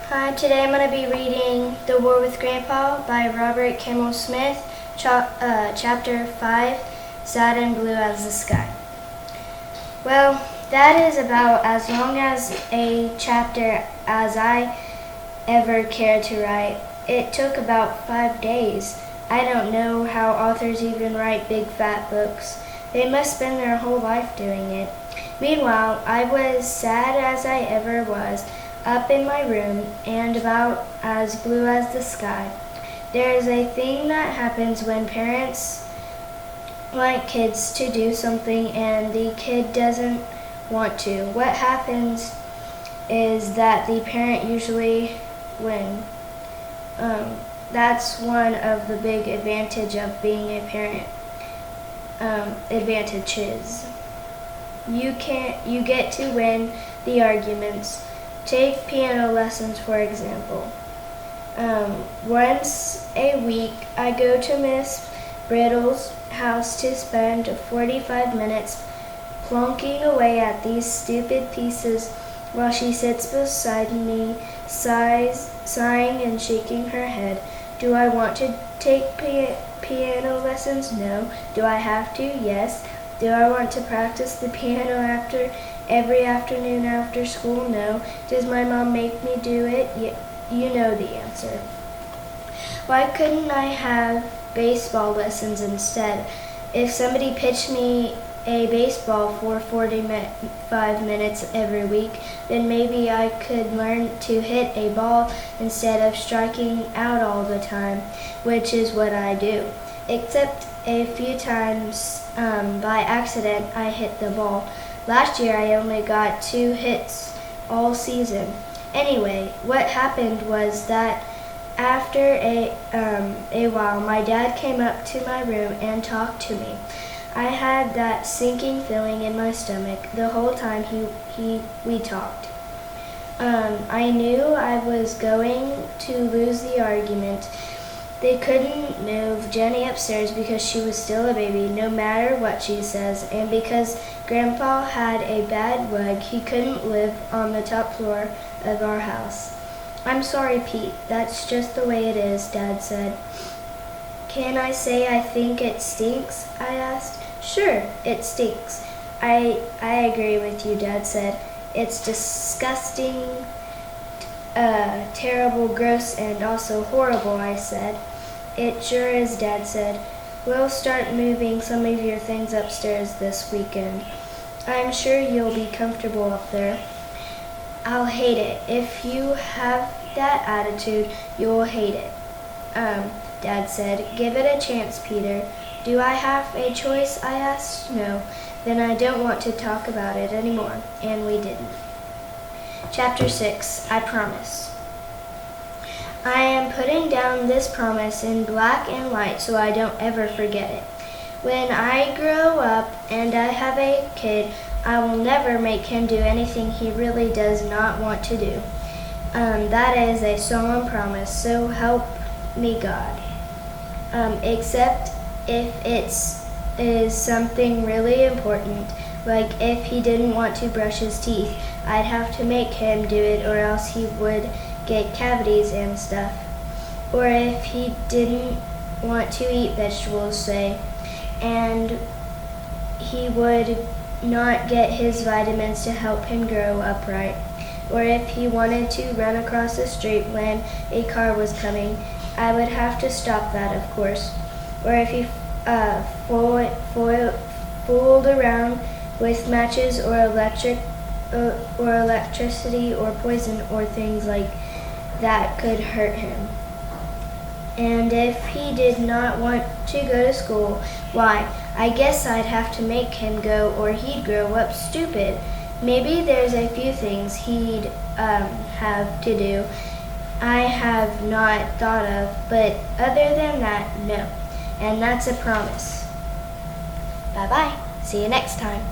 Hi, today I'm going to be reading The War with Grandpa by Robert Kimmel Smith, Chapter 5, Sad and Blue as the Sky. Well, that is about as long as a chapter as I ever cared to write. It took about 5 days. I don't know how authors even write big fat books. They must spend their whole life doing it. Meanwhile, I was sad as I ever was, up in my room, and about as blue as the sky. There is a thing that happens when parents want kids to do something and the kid doesn't want to. What happens is that the parent usually wins. That's one of the big advantage of being a parent. Advantages. You get to win the arguments. Take piano lessons, for example. Once a week, I go to Miss Brittle's house to spend 45 minutes plonking away at these stupid pieces while she sits beside me, sighing and shaking her head. Do I want to take piano lessons? No. Do I have to? Yes. Do I want to practice the piano every afternoon after school? No. Does my mom make me do it? You know the answer. Why couldn't I have baseball lessons instead? If somebody pitched me a baseball for 45 minutes every week, then maybe I could learn to hit a ball instead of striking out all the time, which is what I do. Except a few times by accident I hit the ball. Last year I only got 2 hits all season. Anyway, what happened was that after a while my dad came up to my room and talked to me. I had that sinking feeling in my stomach the whole time we talked. I knew I was going to lose the argument. They couldn't move Jenny upstairs because she was still a baby, no matter what she says, and because Grandpa had a bad leg, he couldn't live on the top floor of our house. I'm sorry, Pete. That's just the way it is, Dad said. Can I say I think it stinks? I asked. Sure, it stinks. I agree with you, Dad said. It's disgusting, terrible, gross, and also horrible, I said. It sure is, Dad said. We'll start moving some of your things upstairs this weekend. I'm sure you'll be comfortable up there. I'll hate it. If you have that attitude, you'll hate it. Dad said. Give it a chance, Peter. Do I have a choice? I asked. No. Then I don't want to talk about it anymore. And we didn't. Chapter 6, I Promise. I am putting down this promise in black and white so I don't ever forget it. When I grow up and I have a kid, I will never make him do anything he really does not want to do. That is a solemn promise, so help me God. Except if it is something really important, like if he didn't want to brush his teeth, I'd have to make him do it or else he would get cavities and stuff. Or if he didn't want to eat vegetables, say, and he would not get his vitamins to help him grow upright. Or if he wanted to run across the street when a car was coming, I would have to stop that, of course. Or if he fooled around with matches or electricity or poison or things like that could hurt him. And if he did not want to go to school, why, I guess I'd have to make him go or he'd grow up stupid. Maybe there's a few things he'd have to do I have not thought of, but other than that, no. And that's a promise. Bye-bye. See you next time.